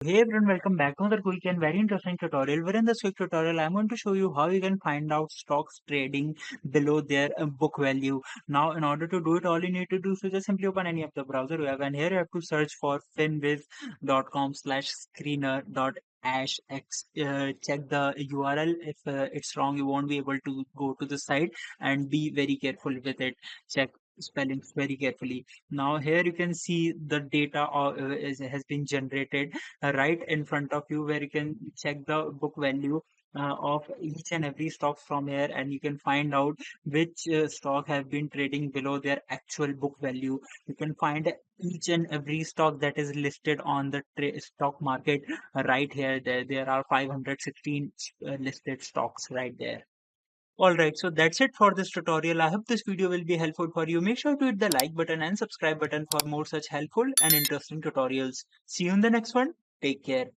Hey everyone, welcome back to another quick and very interesting tutorial. Where in this quick tutorial, I'm going to show you how you can find out stocks trading below their book value. Now, in order to do it, all you need to do is just simply open any of the browser you have, and here you have to search for finviz.com/screener.ashx. Check the URL. If it's wrong, you won't be able to go to the site, and be very careful with it. Check spellings very carefully. Now here you can see the data has been generated right in front of you, where you can check the book value of each and every stock from here, and you can find out which stock have been trading below their actual book value. You can find each and every stock that is listed on the stock market right here. There are 516 listed stocks right there. Alright, so that's it for this tutorial. I hope this video will be helpful for you. Make sure to hit the like button and subscribe button for more such helpful and interesting tutorials. See you in the next one. Take care.